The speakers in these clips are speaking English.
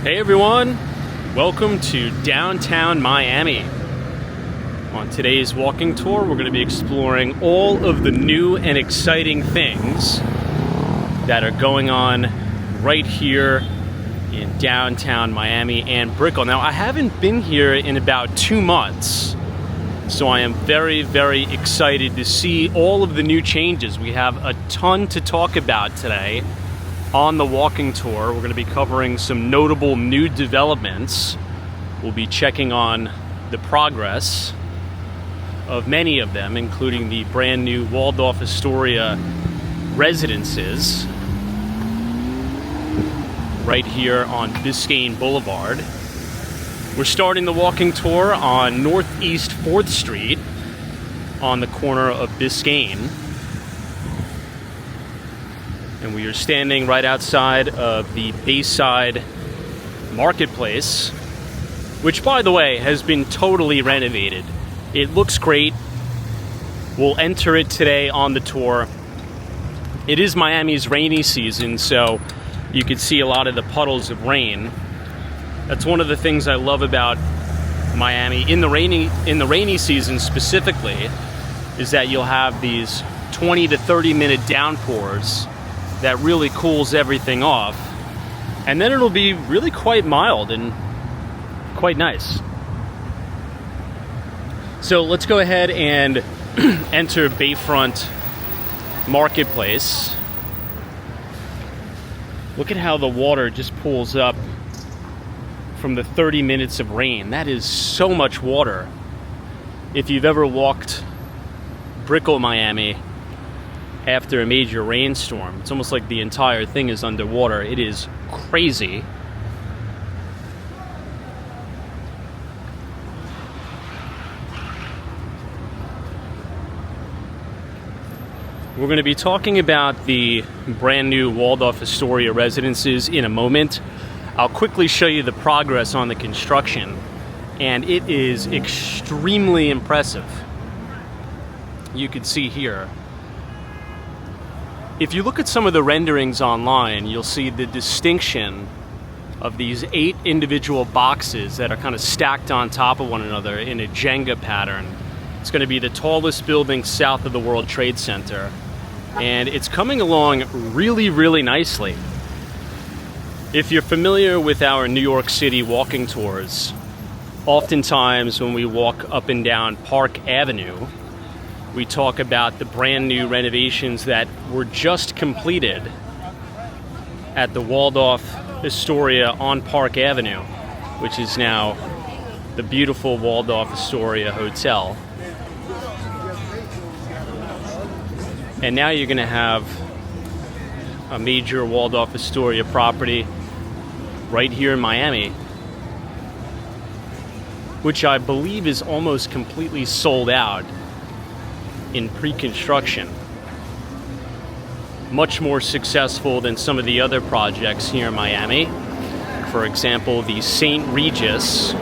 Hey everyone, welcome to downtown Miami. On today's walking tour, we're going to be exploring all of the new and exciting things that are going on right here in downtown Miami and Brickell. Now, I haven't been here in about 2 months, so I am very, very excited to see all of the new changes. We have a ton to talk about today on the walking tour. We're going to be covering some notable new developments. We'll be checking on the progress of many of them, including the brand new Waldorf Astoria residences right here on Biscayne Boulevard. We're starting the walking tour on Northeast 4th Street on the corner of Biscayne. And we are standing right outside of the Bayside Marketplace, which, by the way, has been totally renovated. It looks great. We'll enter it today on the tour. It is Miami's rainy season, so you can see a lot of the puddles of rain. That's one of the things I love about Miami in the rainy season specifically, is that you'll have these 20 to 30 minute downpours that really cools everything off, and then it'll be really quite mild and quite nice. So let's go ahead and enter Bayfront Marketplace. Look at how the water just pools up from the 30 minutes of rain. That is so much water. If you've ever walked Brickell, Miami, after a major rainstorm, it's almost like the entire thing is underwater. It is crazy. We're going to be talking about the brand new Waldorf Astoria residences in a moment. I'll quickly show you the progress on the construction, and it is extremely impressive. You can see here. If you look at some of the renderings online, you'll see the distinction of these 8 individual boxes that are kind of stacked on top of one another in a Jenga pattern. It's going to be the tallest building south of the World Trade Center, and it's coming along really, really nicely. If you're familiar with our New York City walking tours, oftentimes when we walk up and down Park Avenue, we talk about the brand new renovations that were just completed at the Waldorf Astoria on Park Avenue, which is now the beautiful Waldorf Astoria Hotel. And now you're going to have a major Waldorf Astoria property right here in Miami, which I believe is almost completely sold out in pre-construction. Much more successful than some of the other projects here in Miami. For example, the St. Regis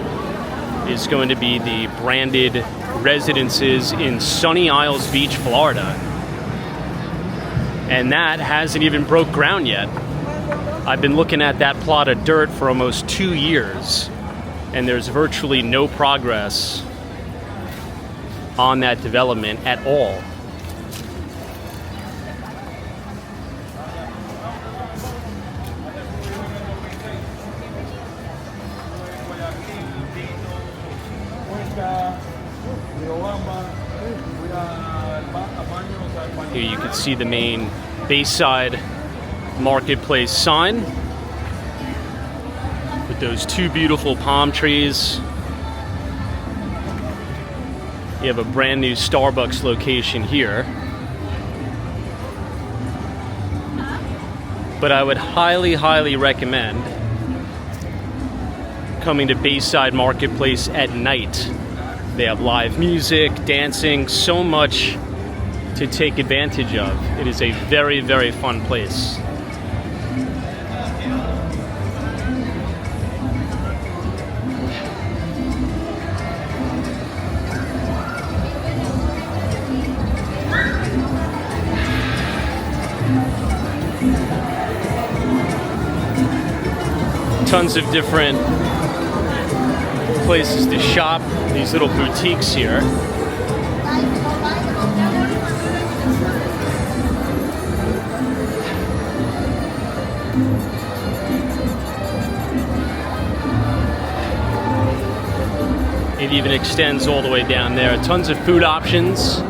is going to be the branded residences in Sunny Isles Beach, Florida. And that hasn't even broke ground yet. I've been looking at that plot of dirt for almost 2 years, and there's virtually no progress on that development at all. Here you can see the main Bayside Marketplace sign with those 2 beautiful palm trees. You have a brand new Starbucks location here. But I would highly, highly recommend coming to Bayside Marketplace at night. They have live music, dancing, so much to take advantage of. It is a very, very fun place. Tons of different places to shop, these little boutiques here. It even extends all the way down there. Tons of food options.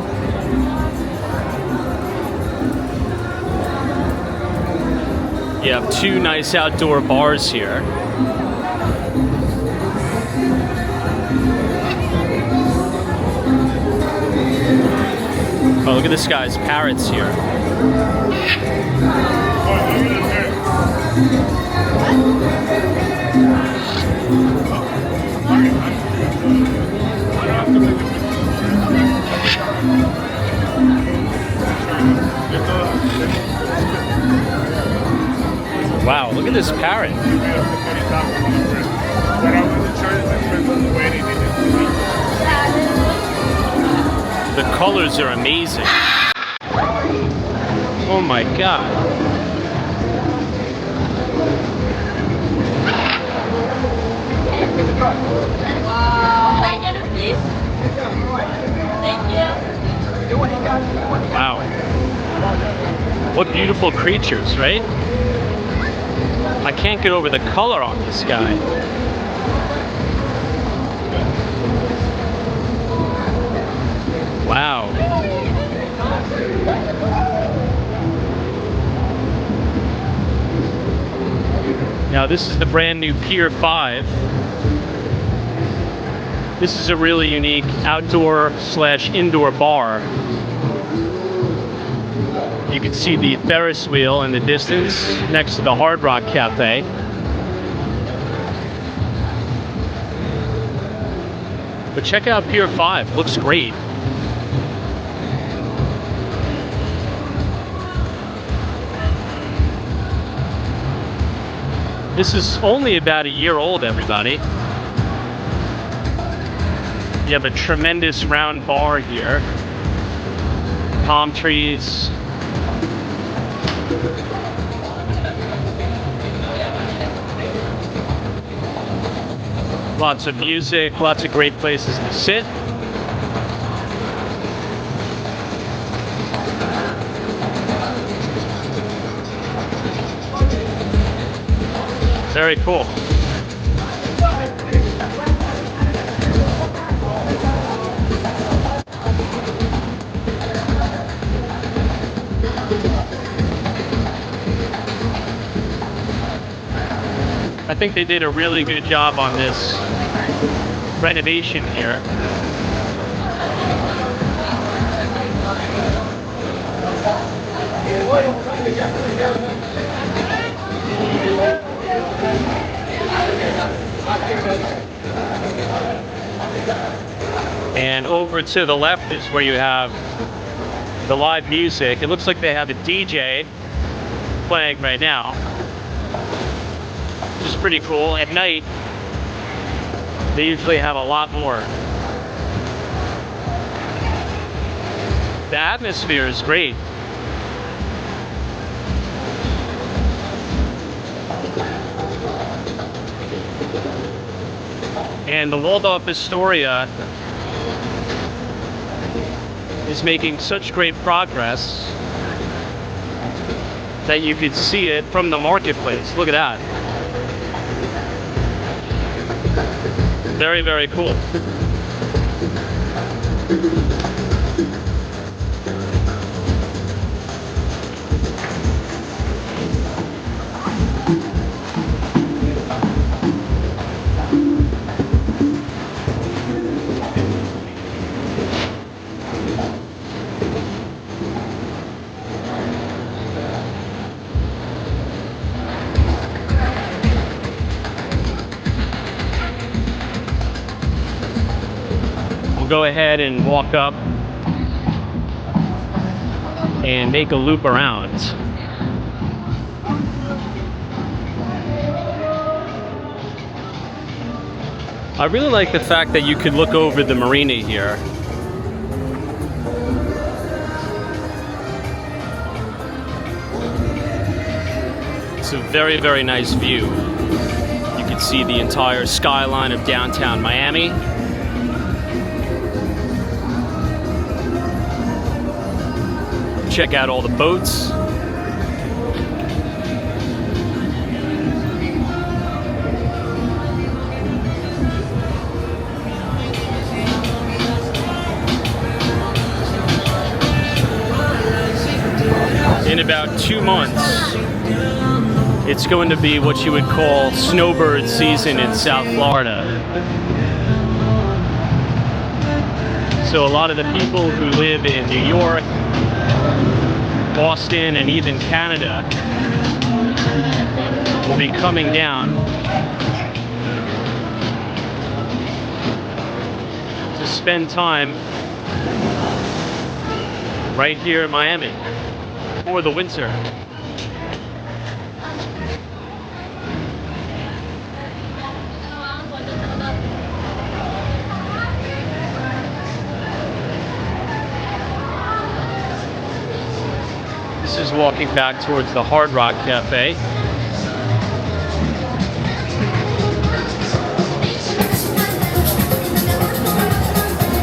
You have two nice outdoor bars here. Oh, look at this guy's parrots here. Wow, look at this parrot. The colors are amazing. Oh my God. Wow. What beautiful creatures, right? I can't get over the color on this guy. Wow. Now this is the brand new Pier 5. This is a really unique outdoor/indoor bar. You can see the Ferris wheel in the distance next to the Hard Rock Cafe. But check out Pier 5, looks great. This is only about a year old, everybody. You have a tremendous round bar here. Palm trees. Lots of music, lots of great places to sit. Very cool. I think they did a really good job on this renovation here. And over to the left is where you have the live music. It looks like they have a DJ playing right now, which is pretty cool. At night, they usually have a lot more. The atmosphere is great. And the Waldorf Astoria is making such great progress that you could see it from the marketplace. Look at that. Very, very cool. We'll go ahead and walk up and make a loop around. I really like the fact that you could look over the marina here. It's a very, very nice view. You You can see the entire skyline of downtown Miami. Check out all the boats. In about 2 months, it's going to be what you would call snowbird season in South Florida. So a lot of the people who live in New York, Boston, and even Canada will be coming down to spend time right here in Miami for the winter. This is walking back towards the Hard Rock Cafe.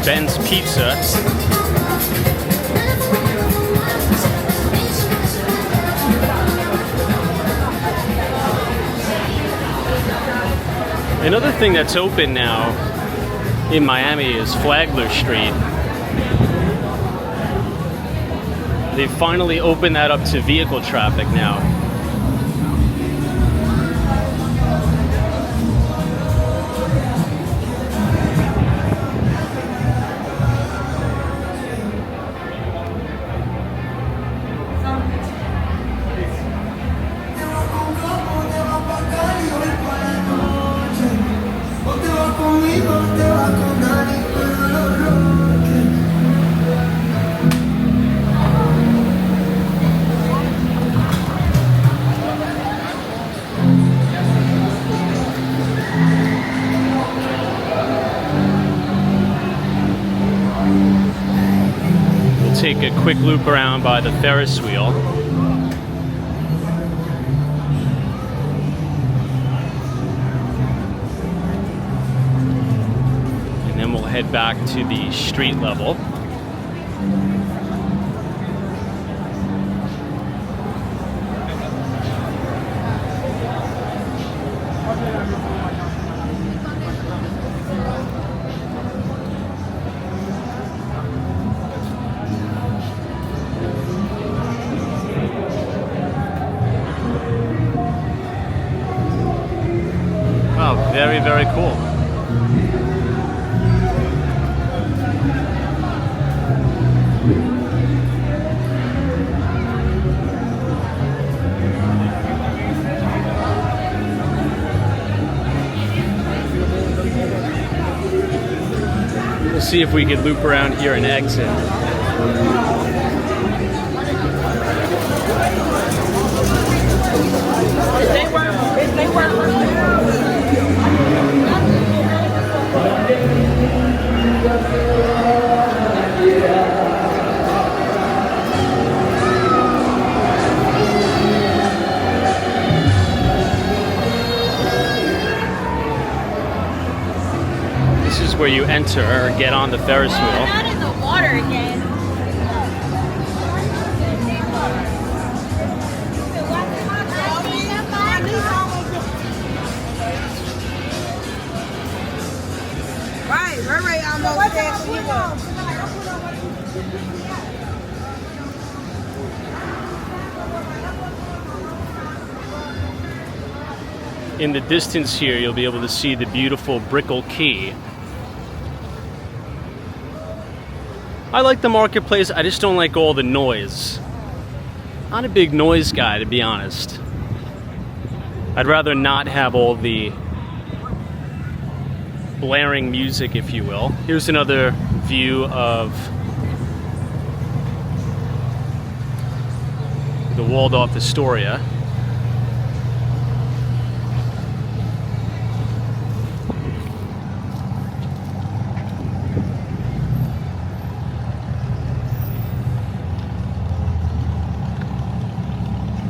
Ben's Pizza. Another thing that's open now in Miami is Flagler Street. They've finally opened that up to vehicle traffic now. Take a quick loop around by the Ferris wheel. And then we'll head back to the street level. Very, very cool. We'll see if we can loop around here and exit. This is where you enter or get on the Ferris wheel. Not in the water again. Right, almost there. In the distance here, you'll be able to see the beautiful Brickell Quay. I like the marketplace, I just don't like all the noise. Not a big noise guy, to be honest. I'd rather not have all the blaring music, if you will. Here's another view of the Waldorf Astoria.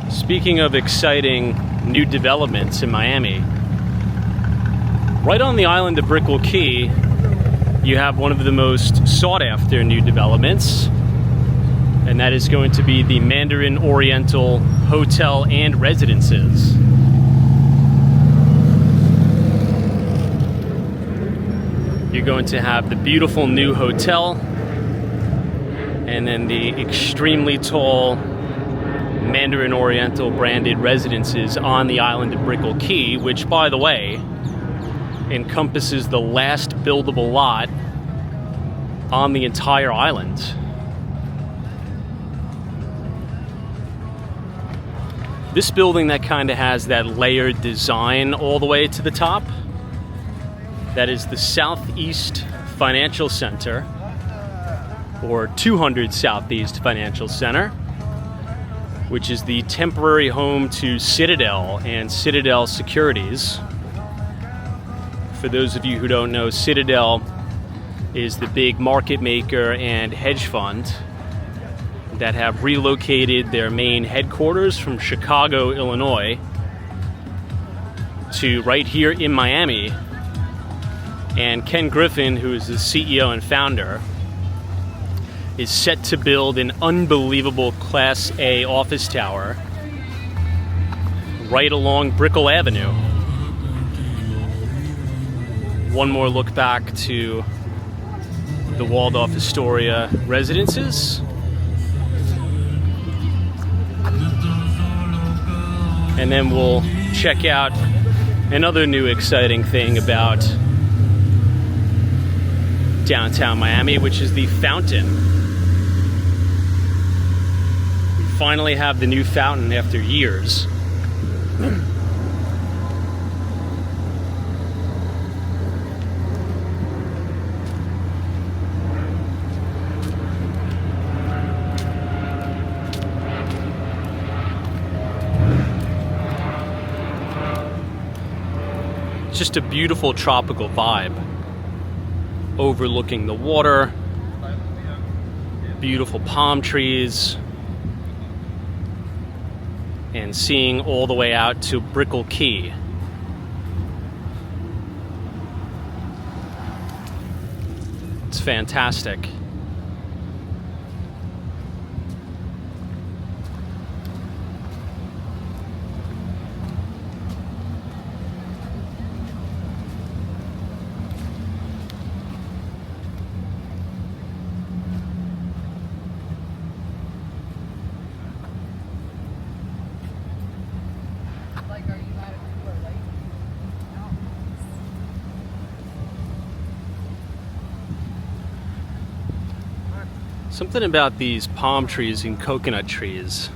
Speaking of exciting new developments in Miami, Right on the island of Brickell Key, you have one of the most sought-after new developments, and that is going to be the Mandarin Oriental Hotel and Residences. You're going to have the beautiful new hotel, and then the extremely tall Mandarin Oriental branded residences on the island of Brickell Key, which, by the way, encompasses the last buildable lot on the entire island. This building that kind of has that layered design all the way to the top, that is the Southeast Financial Center, or 200 Southeast Financial Center, which is the temporary home to Citadel and Citadel Securities. For those of you who don't know, Citadel is the big market maker and hedge fund that have relocated their main headquarters from Chicago, Illinois, to right here in Miami. And Ken Griffin, who is the CEO and founder, is set to build an unbelievable Class A office tower right along Brickell Avenue. One more look back to the Waldorf Astoria residences. And then we'll check out another new exciting thing about downtown Miami, which is the fountain. We finally have the new fountain after years. Just a beautiful tropical vibe, overlooking the water, beautiful palm trees, and seeing all the way out to Brickell Key. It's fantastic. Something about these palm trees and coconut trees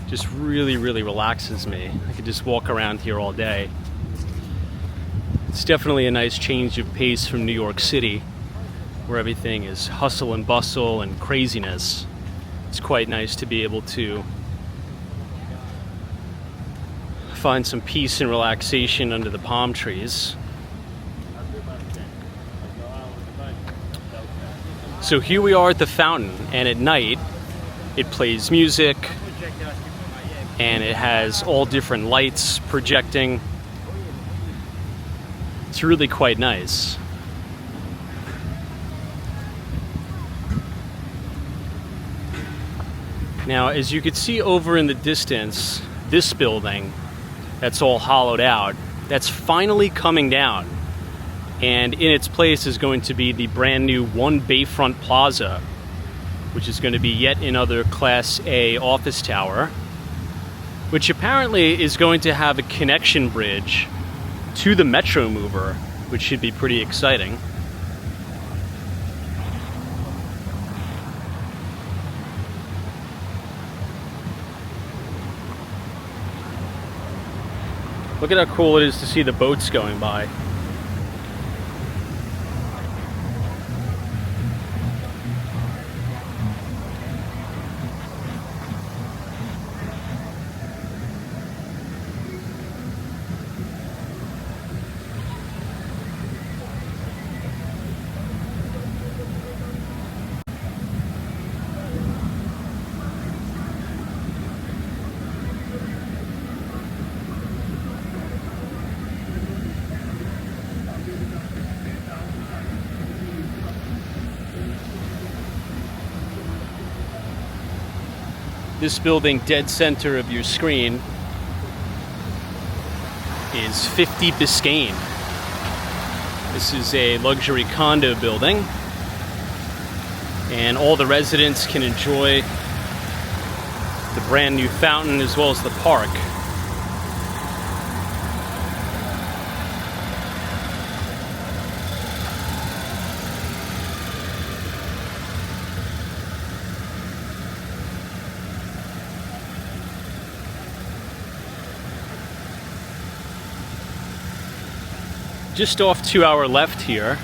just really relaxes me. I could just walk around here all day. It's definitely a nice change of pace from New York City, where everything is hustle and bustle and craziness. It's quite nice to be able to find some peace and relaxation under the palm trees. So here we are at the fountain, and at night it plays music and it has all different lights projecting. It's really quite nice. Now, as you can see over in the distance, this building that's all hollowed out, that's finally coming down. And in its place is going to be the brand new One Bayfront Plaza, which is going to be yet another Class A office tower, which apparently is going to have a connection bridge to the Metro Mover, which should be pretty exciting. Look at how cool it is to see the boats going by. This building, dead center of your screen, is 50 Biscayne. This is a luxury condo building, and all the residents can enjoy the brand new fountain as well as the park. Just off to our left here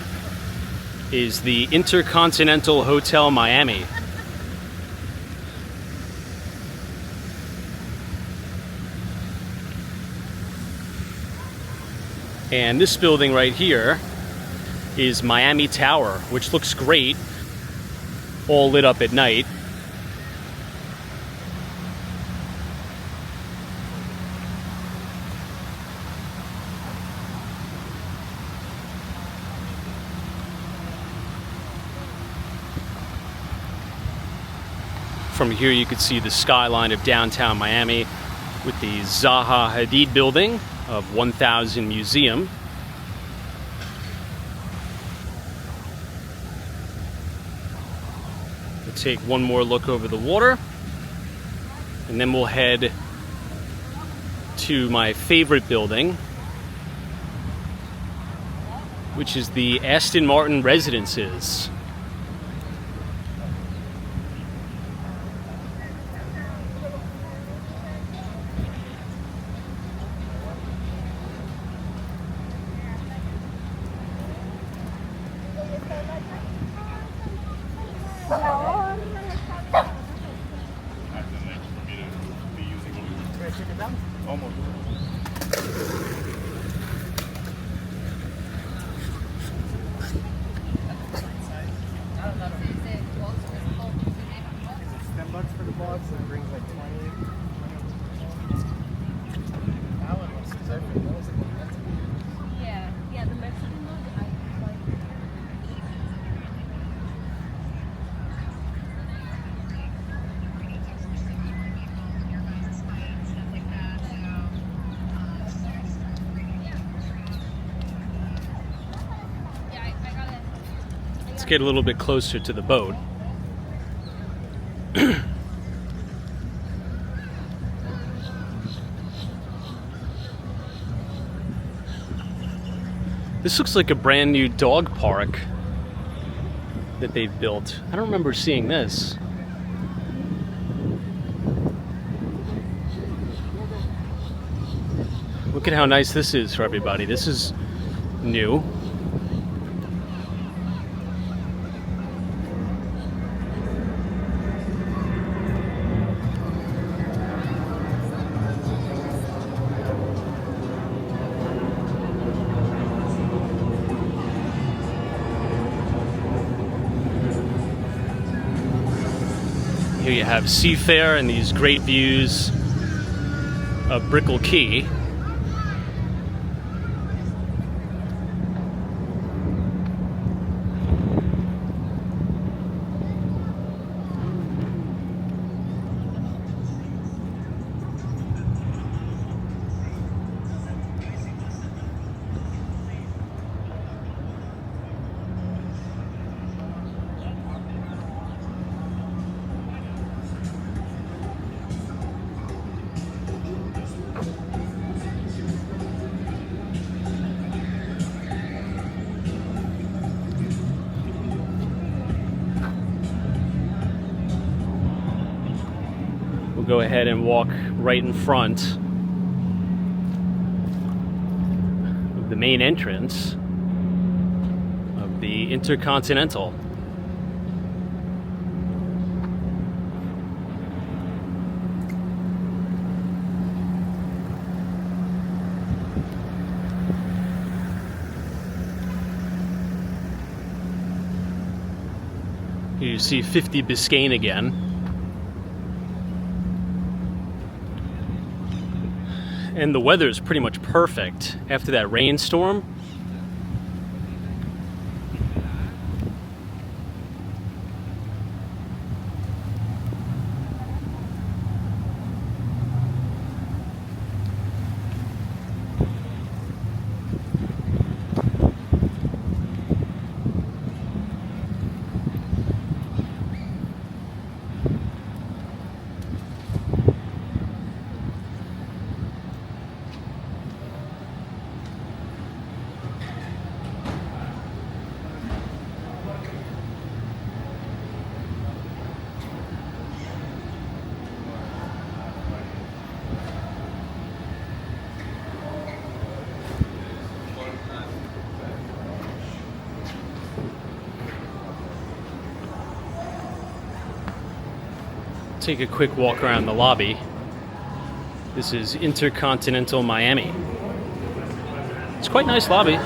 is the InterContinental Hotel Miami. And this building right here is Miami Tower, which looks great, all lit up at night. From here you could see the skyline of downtown Miami with the Zaha Hadid building of 1000 Museum. We'll take one more look over the water, and then we'll head to my favorite building, which is the Aston Martin Residences. Let's get a little bit closer to the boat. This looks like a brand new dog park that they've built. I don't remember seeing this. Look at how nice this is for everybody. This is new. Here you have Seafair and these great views of Brickell Key. We'll go ahead and walk right in front of the main entrance of the InterContinental. Here you see 50 Biscayne again. And the weather is pretty much perfect after that rainstorm. Take a quick walk around the lobby. This is InterContinental Miami. It's quite a nice lobby.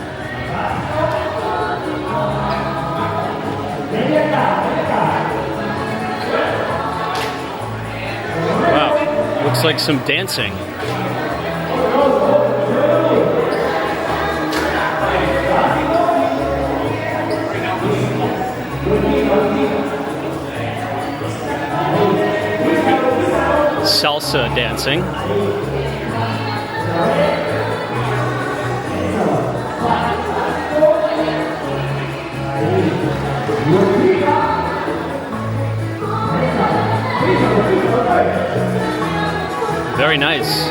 Wow, looks like some dancing. Salsa dancing. Very nice.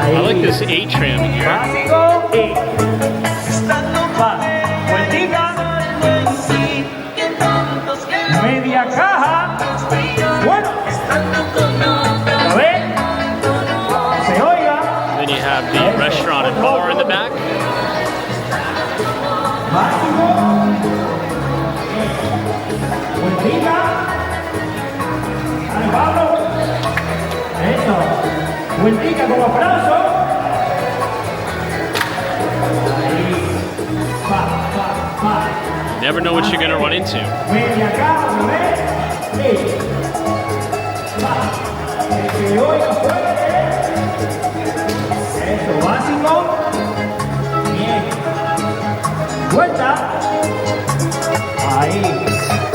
I like this atrium here. Media caja. Bueno. A ver. Se oiga. Then you have the restaurant and bar in the back. Básico. Vueltita. Dale, Pablo. Eso. Vueltita con aplauso. Ahí. Pa. Never know what you're going to run into. Media caja, ¿no ves? Sí. Pa. Que se oiga fuerte. Eso, básico. Bien. Vuelta. Ahí.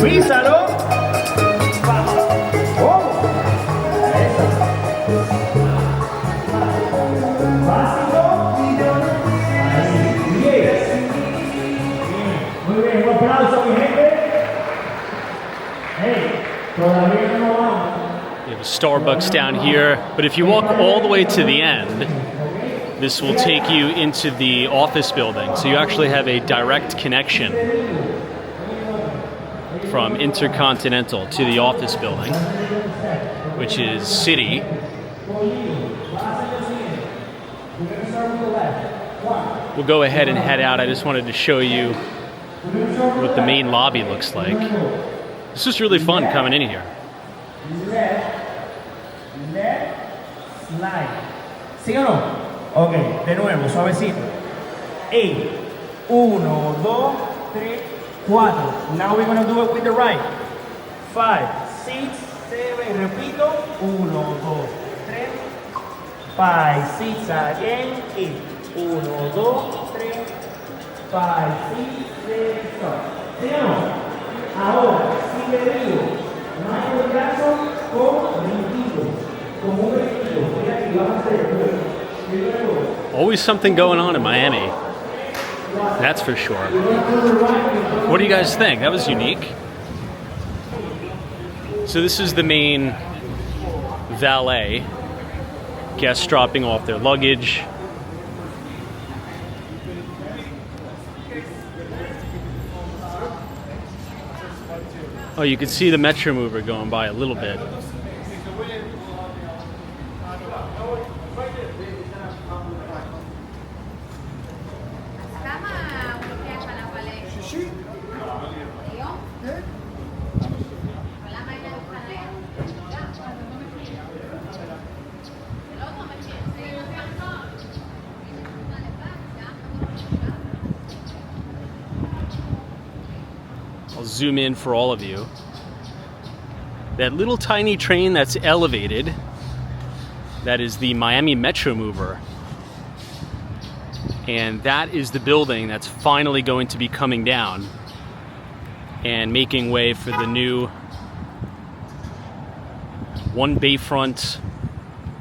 Písalo. Vamos. Oh. Eso. Básico. Ahí. Bien. Muy bien. Un aplauso, mi gente. Hey. Todavía no vamos. You have a Starbucks down here, but if you walk all the way to the end, this will take you into the office building. So you actually have a direct connection from InterContinental to the office building, which is City. We'll go ahead and head out. I just wanted to show you what the main lobby looks like. This is really fun coming in here. Left, slide. ¿Sí o no? Ok, de nuevo, suavecito. 8, 1, 2, 3, 4. Now we're gonna do it with the right. 5, 6, 7, repito. 1, 2, 3, 5, 6, again. 8, 1, 2, 3, 5, 6, 7, stop. ¿Sí o no? Ahora, sigue vivo. Michael Jackson con vestido. Como un vestido. Mira que vamos a hacer. Always something going on in Miami. That's for sure. What do you guys think? That was unique. So this is the main valet. Guests dropping off their luggage. Oh, you can see the Metro Mover going by a little bit. I'll zoom in for all of you. That little tiny train that's elevated, that is the Miami Metro Mover. And that is the building that's finally going to be coming down and making way for the new One Bayfront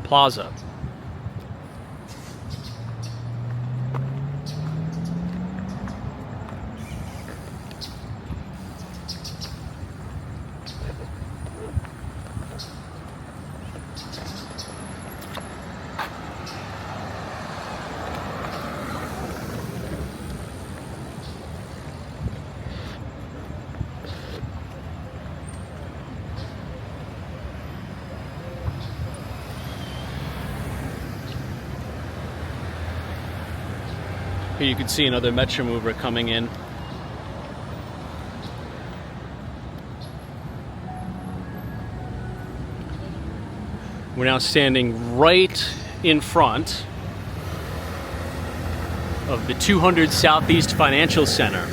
Plaza. Here you can see another Metro Mover coming in. We're now standing right in front of the 200 Southeast Financial Center.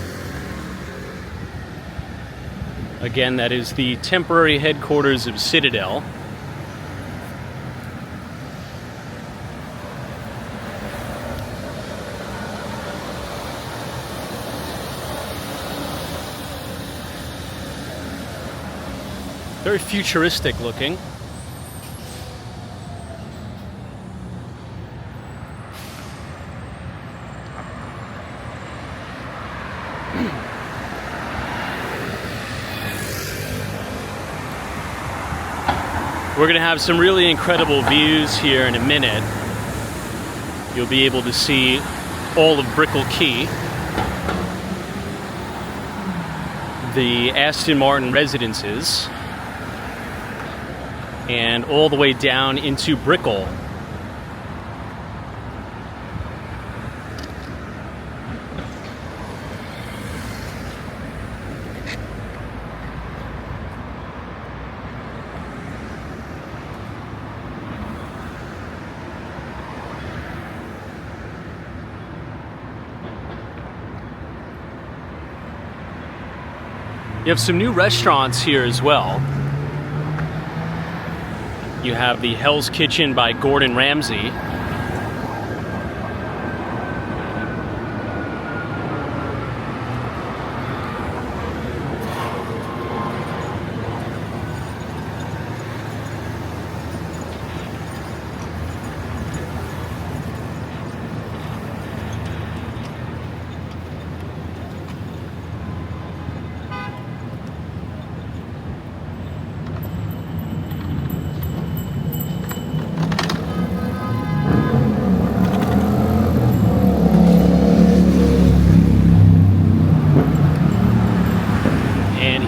Again, that is the temporary headquarters of Citadel. Very futuristic looking. We're going to have some really incredible views here in a minute. You'll be able to see all of Brickell Quay, the Aston Martin residences, and all the way down into Brickell. You have some new restaurants here as well. You have the Hell's Kitchen by Gordon Ramsay.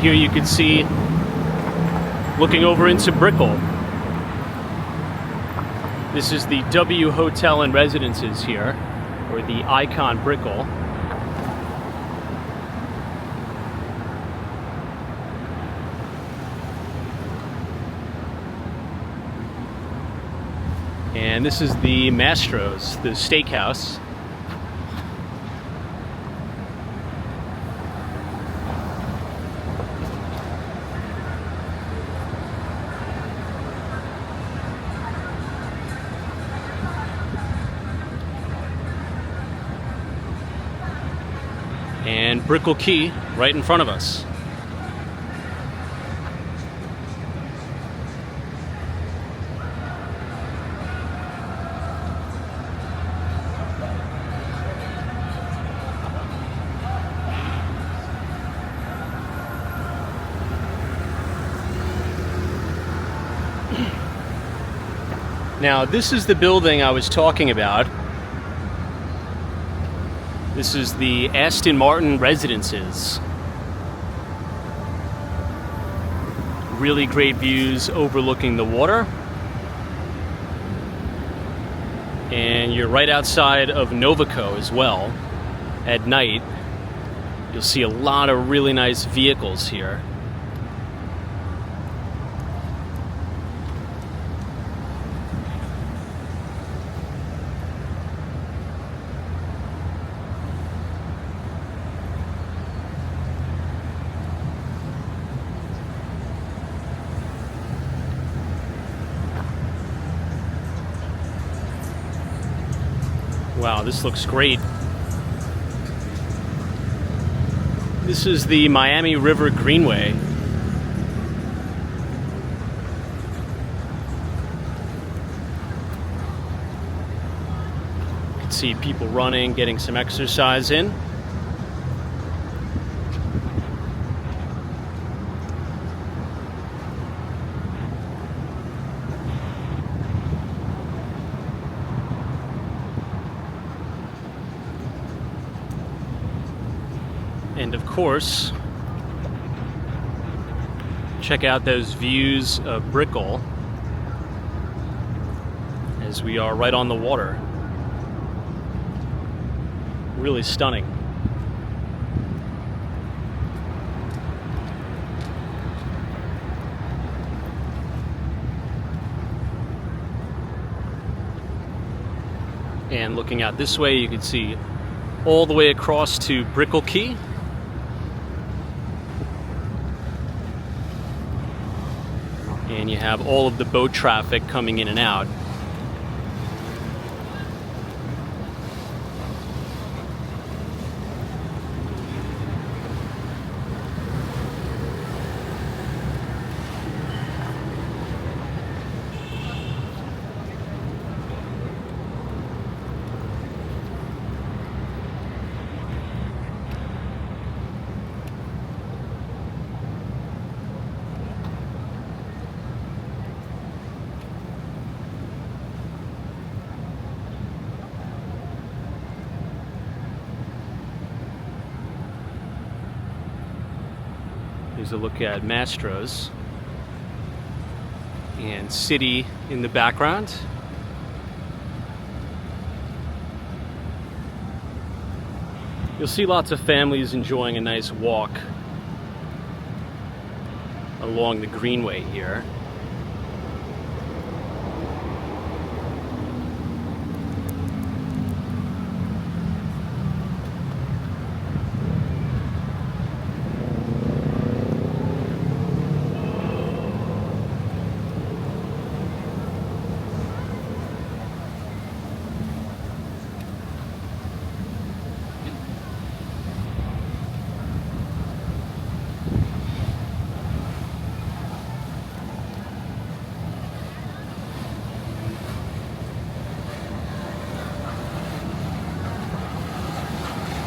Here you can see, looking over into Brickell, this is the W Hotel and Residences here, or the Icon Brickell. And this is the Mastro's, the steakhouse. And Brickell Quay right in front of us. Now, this is the building I was talking about. This is the Aston Martin residences. Really great views overlooking the water. And you're right outside of Novico as well. At night, you'll see a lot of really nice vehicles here. Wow, this looks great. This is the Miami River Greenway. You can see people running, getting some exercise in. And of course, check out those views of Brickell as we are right on the water. Really stunning. And looking out this way, you can see all the way across to Brickell Quay. And you have all of the boat traffic coming in and out. Here's a look at Mastro's and City in the background. You'll see lots of families enjoying a nice walk along the greenway here.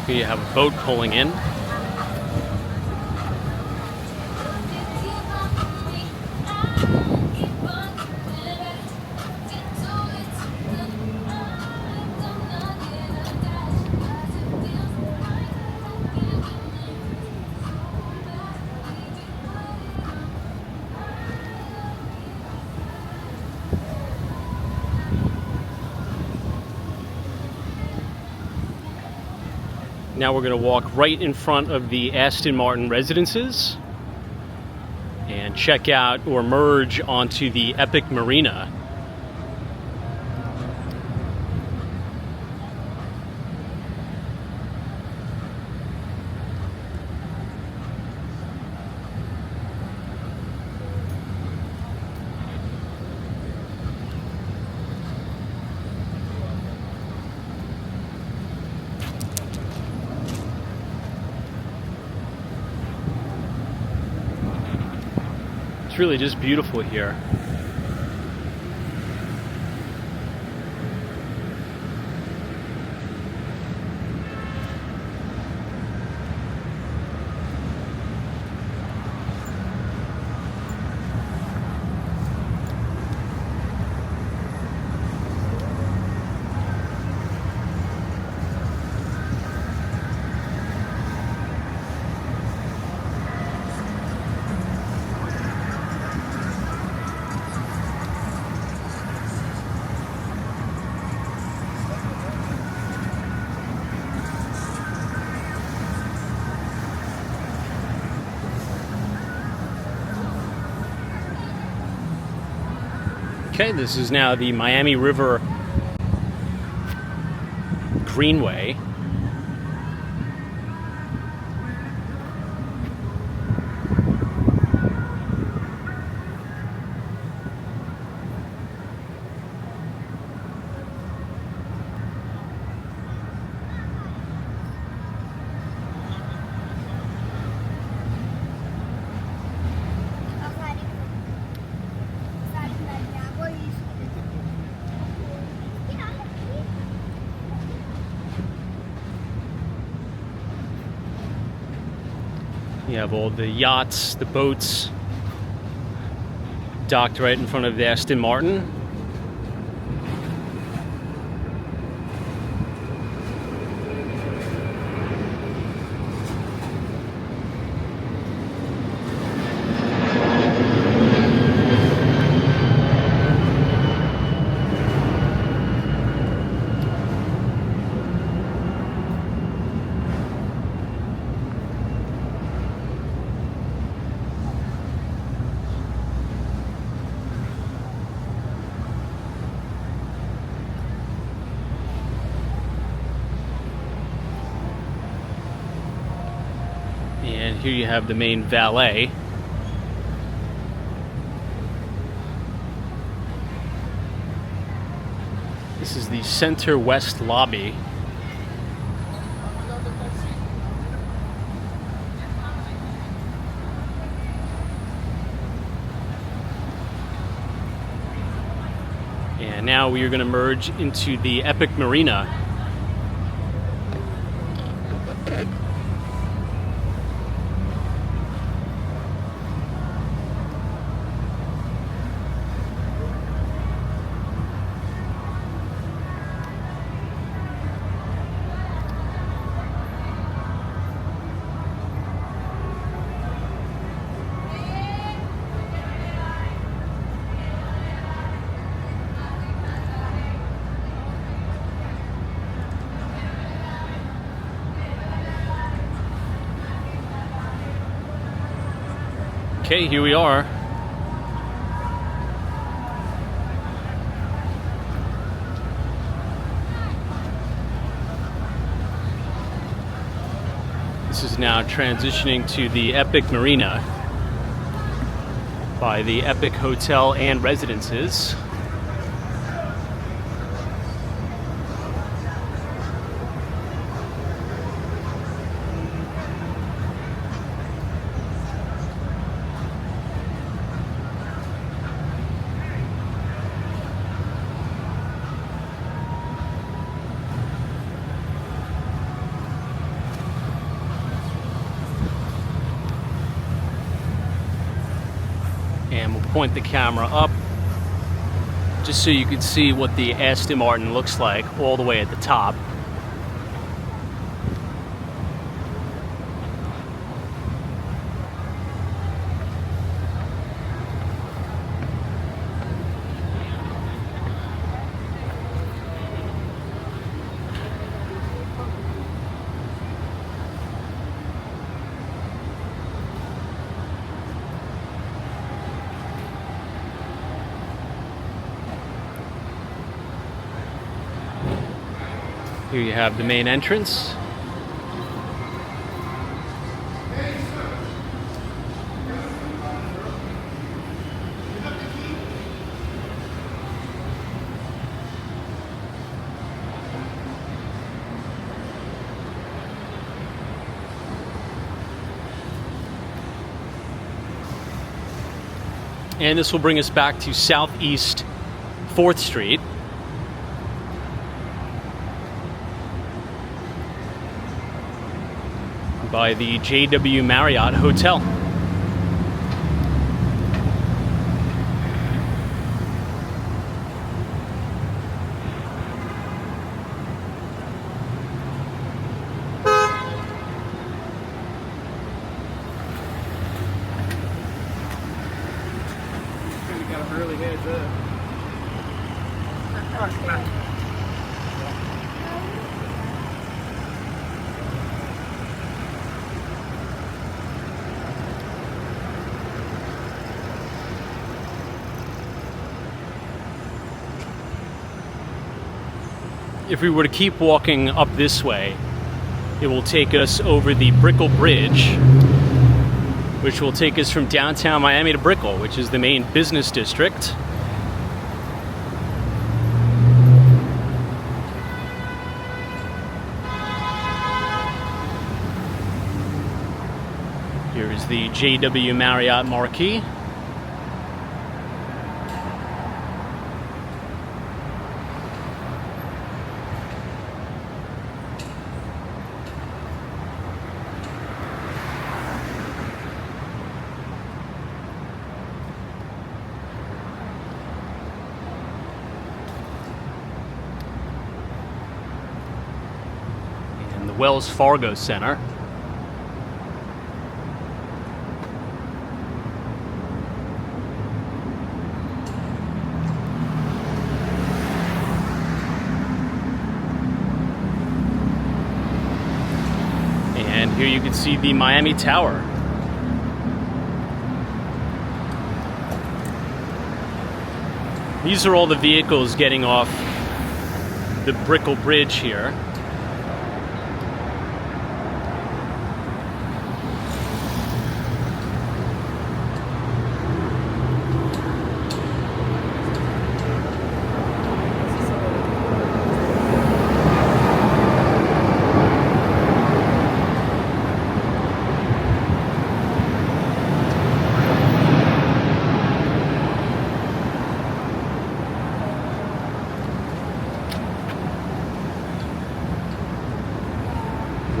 Here you have a boat pulling in. Now we're going to walk right in front of the Aston Martin residences and check out or merge onto the Epic Marina. It's really just beautiful here. Okay, this is now the Miami River Greenway. You have all the yachts, the boats docked right in front of the Aston Martin. here you have the main valet. This is the Center West lobby. And now we are going to merge into the Epic Marina. Okay, here we are. This is now transitioning to the Epic Marina by the Epic Hotel and Residences. And we'll point the camera up just so you can see what the Aston Martin looks like all the way at the top. Here you have the main entrance. And this will bring us back to Southeast 4th Street. By the JW Marriott Hotel. Got a really heads up. If we were to keep walking up this way, it will take us over the Brickell Bridge, which will take us from downtown Miami to Brickell, which is the main business district. Here is the JW Marriott marquee. And the Wells Fargo Center. And here you can see the Miami Tower. These are all the vehicles getting off the Brickell Bridge here.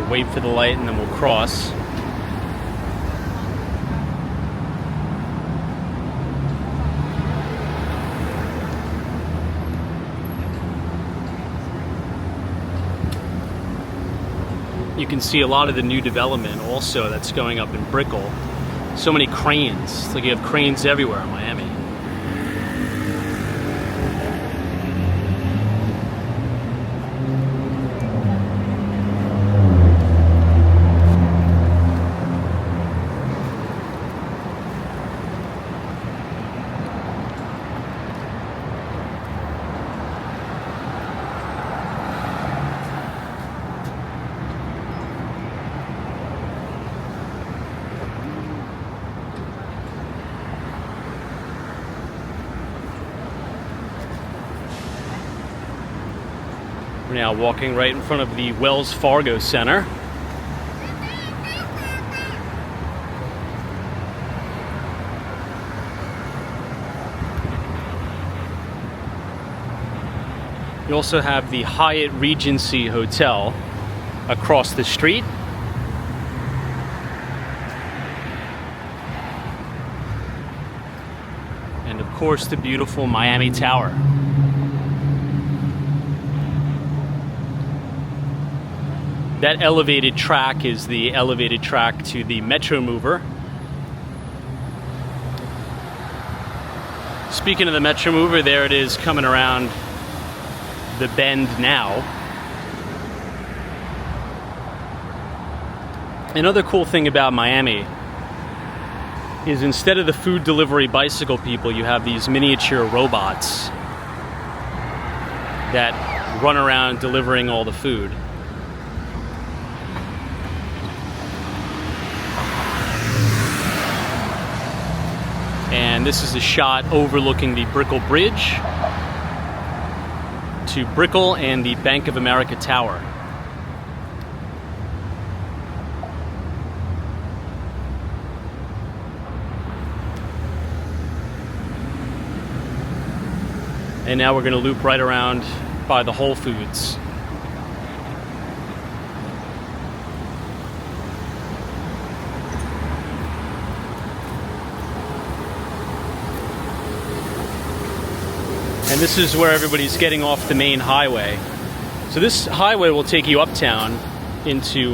We'll wait for the light and then we'll cross. You can see a lot of the new development also that's going up in Brickell. So many cranes. It's like you have cranes everywhere in Miami. We're now walking right in front of the Wells Fargo Center. You also have the Hyatt Regency Hotel across the street. And of course, the beautiful Miami Tower. That elevated track is the elevated track to the Metro Mover. Speaking of the Metro Mover, there it is coming around the bend now. Another cool thing about Miami is instead of the food delivery bicycle people, you have these miniature robots that run around delivering all the food. And this is a shot overlooking the Brickell Bridge to Brickell and the Bank of America Tower. And now we're going to loop right around by the Whole Foods. And this is where everybody's getting off the main highway. So this highway will take you uptown into,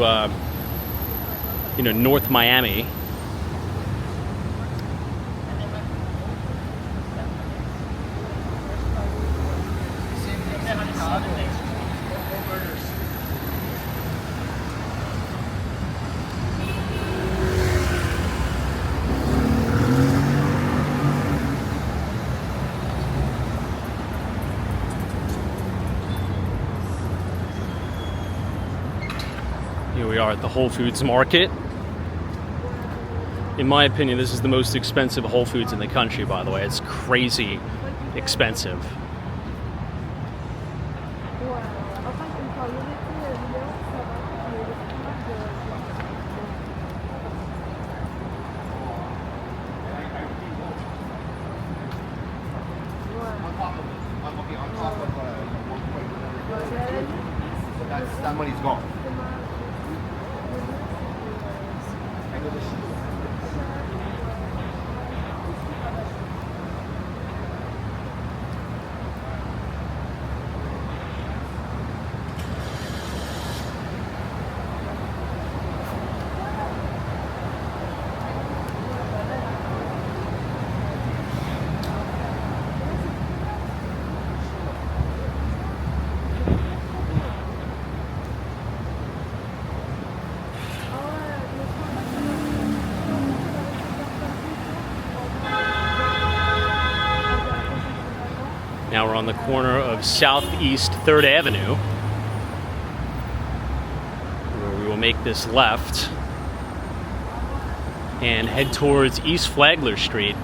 North Miami. Here we are at the Whole Foods Market. In my opinion, this is the most expensive Whole Foods in the country, by the way. It's crazy expensive. That money's gone. Now we're on the corner of Southeast 3rd Avenue, where we will make this left and head towards East Flagler Street.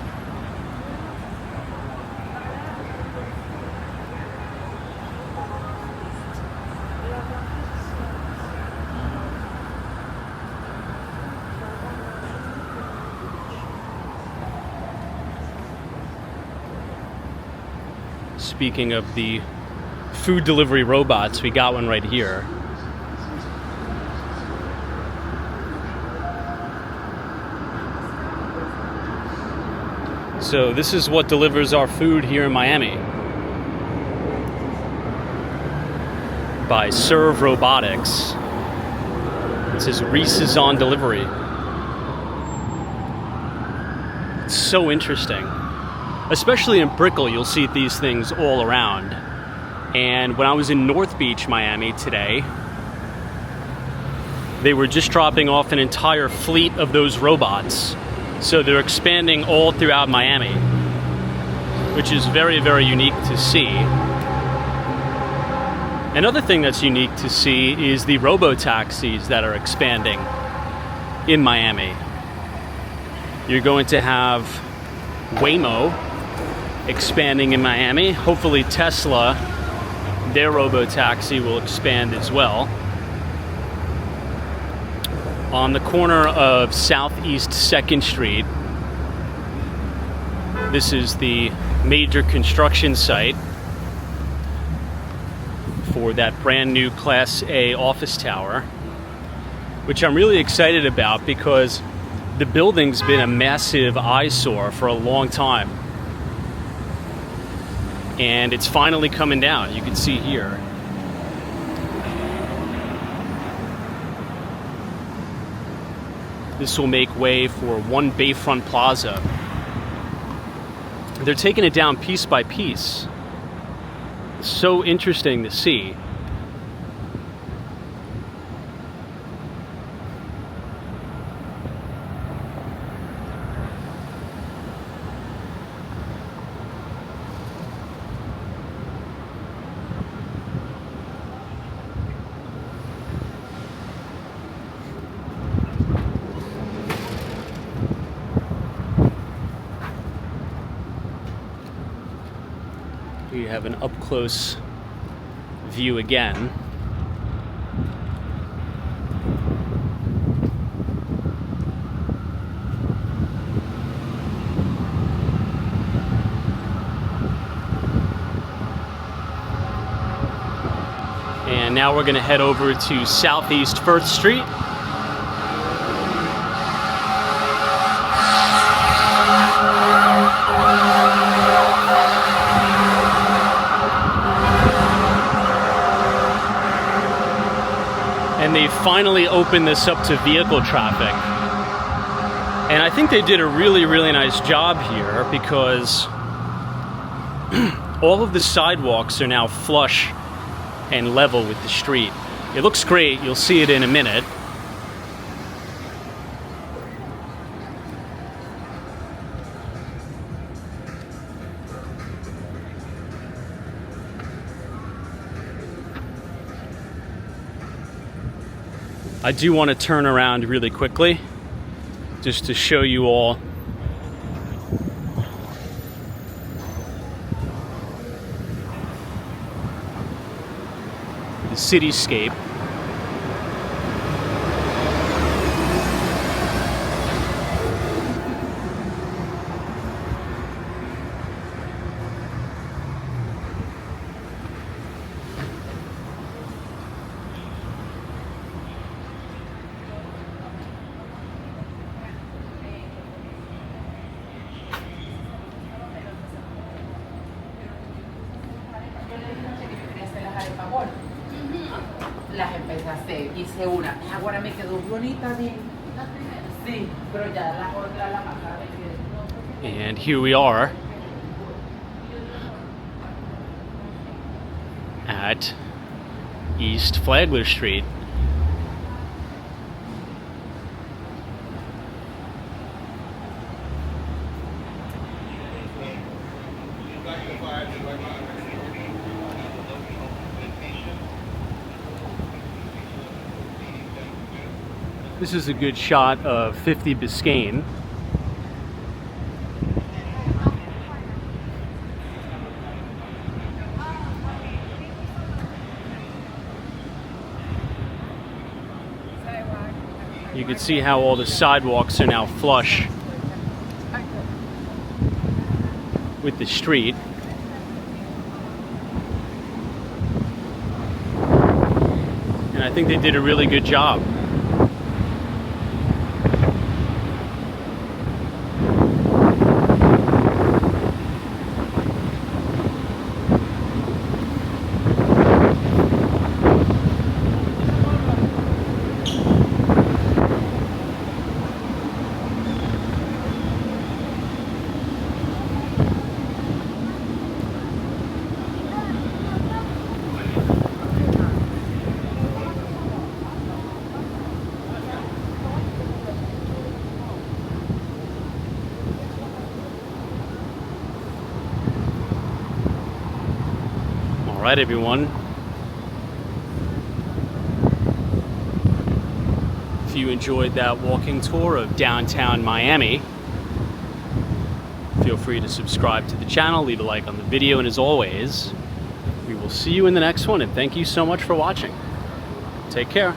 Speaking of the food delivery robots, we got one right here. So this is what delivers our food here in Miami. By Serve Robotics. It says Reese's on delivery. It's so interesting. Especially in Brickell, you'll see these things all around. And when I was in North Beach, Miami today, they were just dropping off an entire fleet of those robots. So they're expanding all throughout Miami, which is very, very unique to see. Another thing that's unique to see is the robo-taxis that are expanding in Miami. You're going to have Waymo expanding in Miami. Hopefully Tesla, their robo-taxi will expand as well. On the corner of Southeast 2nd Street, this is the major construction site for that brand new Class A office tower, which I'm really excited about because the building's been a massive eyesore for a long time. And it's finally coming down. You can see here. This will make way for One Bayfront Plaza. They're taking it down piece by piece. It's so interesting to see. You have an up-close view again. And now we're going to head over to Southeast 1st Street. And they finally opened this up to vehicle traffic. And I think they did a really, really nice job here because all of the sidewalks are now flush and level with the street. It looks great. You'll see it in a minute. I do want to turn around really quickly just to show you all the cityscape. Las empecé a hacer, hice una, ahora me quedó bonita bien. Sí, pero ya la otra la pasada me quedó. And here we are at East Flagler Street. This is a good shot of 50 Biscayne. You can see how all the sidewalks are now flush with the street. And I think they did a really good job. right, everyone. If you enjoyed that walking tour of downtown Miami, feel free to subscribe to the channel, leave a like on the video, and as always, we will see you in the next one, and thank you so much for watching. Take care.